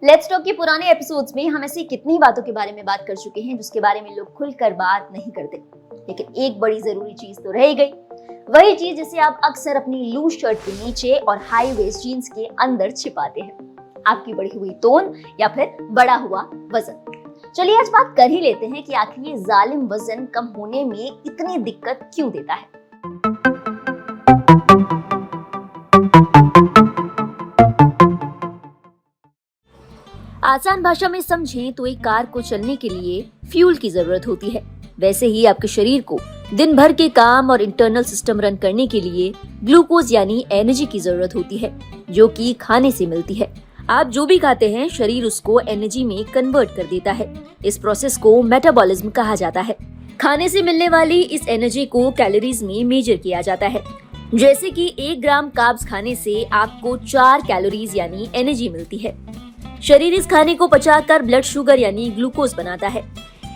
Let's talk के पुराने episodes में हम ऐसी कितनी बातों के बारे में बात कर चुके हैं जिसके बारे में लोग खुलकर बात नहीं करते, लेकिन एक बड़ी जरूरी चीज तो रह गई, वही चीज जिसे आप अक्सर अपनी लूज शर्ट के नीचे और हाई वेस्ट जीन्स के अंदर छिपाते हैं, आपकी बढ़ी हुई तोन या फिर बढ़ा हुआ वजन। चलिए आज बात कर ही लेते हैं कि आखिर ये जालिम वजन कम होने में इतनी दिक्कत क्यों देता है। आसान भाषा में समझें तो एक कार को चलने के लिए फ्यूल की जरूरत होती है, वैसे ही आपके शरीर को दिन भर के काम और इंटरनल सिस्टम रन करने के लिए ग्लूकोज यानी एनर्जी की जरूरत होती है, जो कि खाने से मिलती है। आप जो भी खाते हैं शरीर उसको एनर्जी में कन्वर्ट कर देता है। इस प्रोसेस को मेटाबॉलिज्म कहा जाता है। खाने से मिलने वाली इस एनर्जी को कैलोरीज में मेजर किया जाता है। जैसे कि 1 ग्राम कार्ब्स खाने से आपको 4 कैलोरीज यानी एनर्जी मिलती है। शरीर इस खाने को पचाकर ब्लड शुगर यानी ग्लूकोज बनाता है।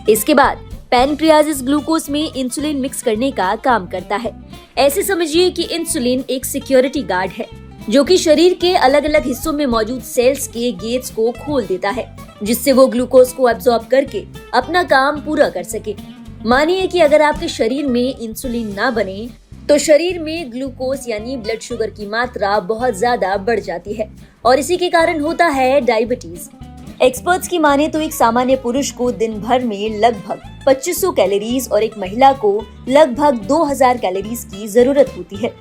इसके बाद पैनक्रियाज इस ग्लूकोज में इंसुलिन मिक्स करने का काम करता है। ऐसे समझिए कि इंसुलिन एक सिक्योरिटी गार्ड है, जो कि शरीर के अलग अलग हिस्सों में मौजूद सेल्स के गेट्स को खोल देता है, जिससे वो ग्लूकोज को एब्जॉर्ब करके अपना काम पूरा कर सके। मानिए कि अगर आपके शरीर में इंसुलिन ना बने तो शरीर में ग्लूकोज यानी ब्लड शुगर की मात्रा बहुत ज्यादा बढ़ जाती है और इसी के कारण होता है डायबिटीज। एक्सपर्ट्स की माने तो एक सामान्य पुरुष को दिन भर में लगभग 2500 कैलोरीज और एक महिला को लगभग 2000 कैलोरीज की जरूरत होती है।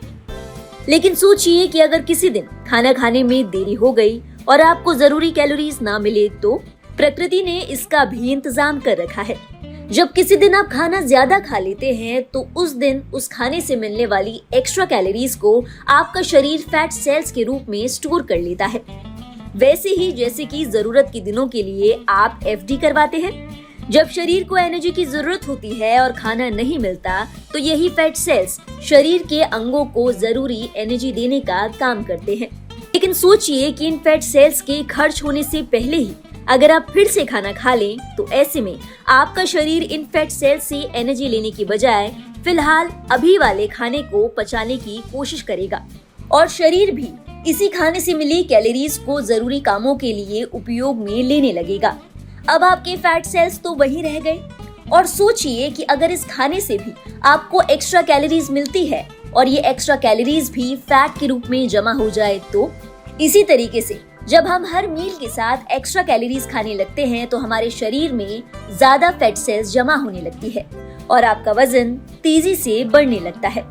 लेकिन सोचिए कि अगर किसी दिन खाना खाने में देरी हो गई और आपको जरूरी कैलोरीज ना मिले तो प्रकृति ने इसका भी इंतजाम कर रखा है। जब किसी दिन आप खाना ज्यादा खा लेते हैं तो उस दिन उस खाने से मिलने वाली एक्स्ट्रा कैलोरीज को आपका शरीर फैट सेल्स के रूप में स्टोर कर लेता है। वैसे ही जैसे कि जरूरत के दिनों के लिए आप एफडी करवाते हैं, जब शरीर को एनर्जी की जरूरत होती है और खाना नहीं मिलता तो यही फैट सेल्स शरीर के अंगों को जरूरी एनर्जी देने का काम करते हैं। लेकिन सोचिए कि इन फैट सेल्स के खर्च होने से पहले ही अगर आप फिर से खाना खा लें तो ऐसे में आपका शरीर इन फैट सेल्स से एनर्जी लेने की बजाय फिलहाल अभी वाले खाने को पचाने की कोशिश करेगा और शरीर भी इसी खाने से मिली कैलोरीज को जरूरी कामों के लिए उपयोग में लेने लगेगा। अब आपके फैट सेल्स तो वहीं रह गए और सोचिए कि अगर इस खाने से भी आपको एक्स्ट्रा कैलोरीज मिलती है और ये एक्स्ट्रा कैलोरीज भी फैट के रूप में जमा हो जाए तो इसी तरीके से जब हम हर मील के साथ एक्स्ट्रा कैलोरीज खाने लगते हैं तो हमारे शरीर में ज्यादा फैट सेल्स जमा होने लगती है और आपका वजन तेजी से बढ़ने लगता है।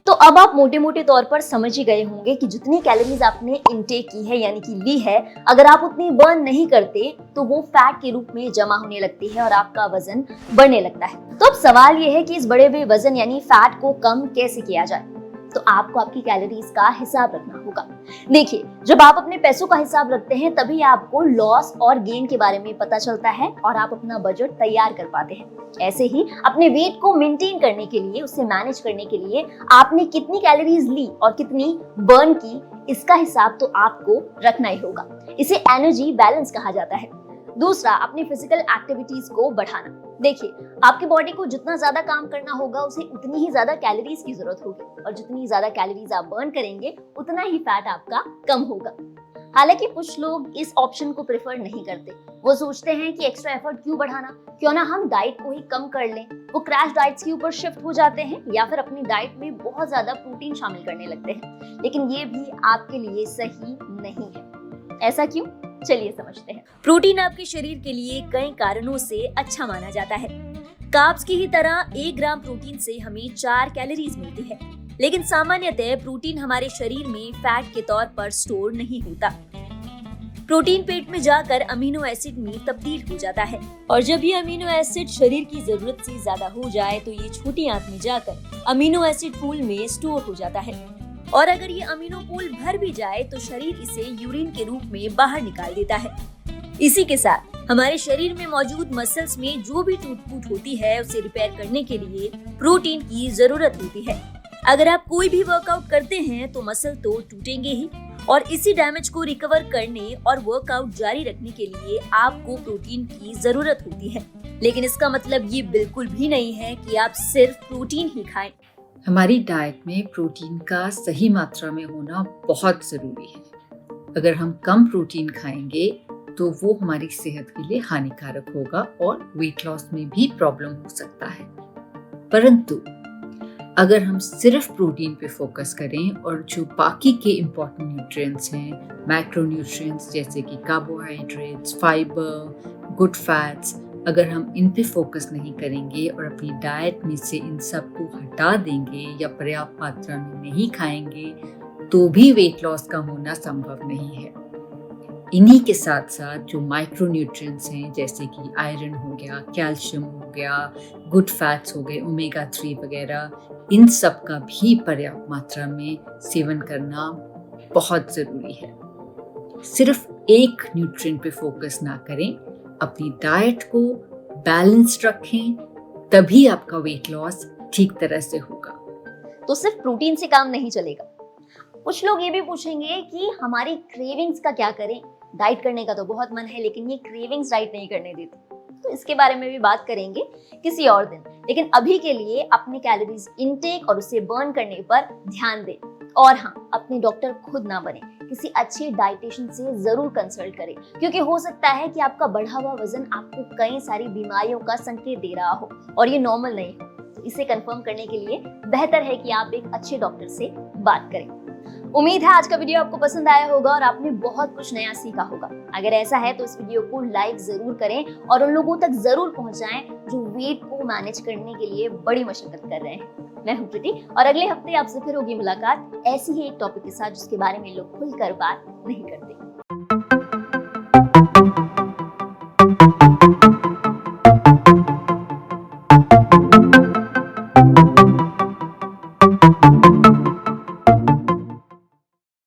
तो अब आप मोटे मोटे तौर पर समझ ही गए होंगे कि जितनी कैलोरीज आपने इनटेक की है यानी कि ली है, अगर आप उतनी बर्न नहीं करते तो वो फैट के रूप में जमा होने लगती है और आपका वजन बढ़ने लगता है। तो अब सवाल ये है कि इस बढ़े हुए वजन यानी फैट को कम कैसे किया जाए। तो आपको आपकी कैलोरीज का हिसाब रखना होगा। देखिए, जब आप अपने पैसों का हिसाब रखते हैं तभी आपको लॉस और गेन के बारे में पता चलता है और आप अपना बजट तैयार कर पाते हैं। ऐसे ही अपने वेट को मेंटेन करने के लिए, उसे मैनेज करने के लिए आपने कितनी कैलोरीज ली और कितनी बर्न की, इसका हिसाब तो आपको रखना ही होगा। इसे एनर्जी बैलेंस कहा जाता है। दूसरा, अपनी फिजिकल एक्टिविटीज को बढ़ाना। देखिए, आपकी बॉडी को जितना ज्यादा काम करना होगा उसे उतनी ही ज्यादा कैलोरीज की जरूरत होगी और जितनी ज्यादा कैलोरीज आप बर्न करेंगे उतना ही फैट आपका कम होगा। हालांकि कुछ लोग इस ऑप्शन को प्रेफर नहीं करते। वो सोचते हैं कि एक्स्ट्रा एफर्ट क्यों बढ़ाना, क्यों ना हम डाइट को ही कम कर लें। वो क्रैश डाइट्स के ऊपर शिफ्ट हो जाते हैं या फिर अपनी डाइट में बहुत ज्यादा प्रोटीन शामिल करने लगते हैं। लेकिन ये भी आपके लिए सही नहीं है। ऐसा क्यों? चलिए समझते हैं। प्रोटीन आपके शरीर के लिए कई कारणों से अच्छा माना जाता है। कार्ब्स की ही तरह 1 ग्राम प्रोटीन से हमें 4 कैलोरीज मिलती है, लेकिन सामान्यतः प्रोटीन हमारे शरीर में फैट के तौर पर स्टोर नहीं होता। प्रोटीन पेट में जाकर अमीनो एसिड में तब्दील हो जाता है और जब ये अमीनो एसिड शरीर की जरूरत से ज्यादा हो जाए तो ये छोटी आंत में जाकर अमीनो एसिड पूल में स्टोर हो जाता है और अगर ये अमीनो पूल भर भी जाए तो शरीर इसे यूरिन के रूप में बाहर निकाल देता है। इसी के साथ हमारे शरीर में मौजूद मसल्स में जो भी टूट फूट होती है उसे रिपेयर करने के लिए प्रोटीन की जरूरत होती है। अगर आप कोई भी वर्कआउट करते हैं तो मसल तो टूटेंगे ही और इसी डैमेज को रिकवर करने और वर्कआउट जारी रखने के लिए आपको प्रोटीन की जरूरत होती है। लेकिन इसका मतलब ये बिल्कुल भी नहीं है कि आप सिर्फ प्रोटीन ही खाएं। हमारी डाइट में प्रोटीन का सही मात्रा में होना बहुत ज़रूरी है। अगर हम कम प्रोटीन खाएंगे तो वो हमारी सेहत के लिए हानिकारक होगा और वेट लॉस में भी प्रॉब्लम हो सकता है। परंतु अगर हम सिर्फ प्रोटीन पे फोकस करें और जो बाकी के इम्पोर्टेंट न्यूट्रिएंट्स हैं, मैक्रो न्यूट्रिएंट्स जैसे कि कार्बोहाइड्रेट्स, फाइबर, गुड फैट्स, अगर हम इन पे फोकस नहीं करेंगे और अपनी डाइट में से इन सब को हटा देंगे या पर्याप्त मात्रा में नहीं खाएंगे, तो भी वेट लॉस का होना संभव नहीं है। इन्हीं के साथ साथ जो माइक्रो न्यूट्रिएंट्स हैं जैसे कि आयरन हो गया, कैल्शियम हो गया, गुड फैट्स हो गए, ओमेगा 3 वगैरह, इन सब का भी पर्याप्त मात्रा में सेवन करना बहुत ज़रूरी है। सिर्फ एक न्यूट्रिएंट पे फोकस ना करें, अपनी डाइट को बैलेंस्ड रखें, तभी आपका वेट लॉस ठीक तरह से होगा। तो सिर्फ प्रोटीन से काम नहीं चलेगा। कुछ लोग ये भी पूछेंगे कि हमारी क्रेविंग्स का क्या करें, डाइट करने का तो बहुत मन है लेकिन ये क्रेविंग्स डाइट नहीं करने देती। तो इसके बारे में भी बात करेंगे किसी और दिन, लेकिन अभी के लिए अपने कैलोरीज इनटेक और उसे बर्न करने पर ध्यान दें। और हाँ, अपने डॉक्टर खुद ना बने, किसी अच्छे डाइटिशियन से जरूर कंसल्ट करें, क्योंकि हो सकता है कि आपका बढ़ा हुआ वजन आपको कई सारी बीमारियों का संकेत दे रहा हो और ये नॉर्मल नहीं हो। तो इसे कंफर्म करने के लिए बेहतर है कि आप एक अच्छे डॉक्टर से बात करें। उम्मीद है आज का वीडियो आपको पसंद आया होगा और आपने बहुत कुछ नया सीखा होगा। अगर ऐसा है तो इस वीडियो को लाइक जरूर करें और उन लोगों तक जरूर पहुंचाएं जो वेट को मैनेज करने के लिए बड़ी मशक्कत कर रहे हैं। मैं हूं प्रीति और अगले हफ्ते आपसे फिर होगी मुलाकात ऐसी ही एक टॉपिक के साथ जिसके बारे में लोग खुलकर बात नहीं करते।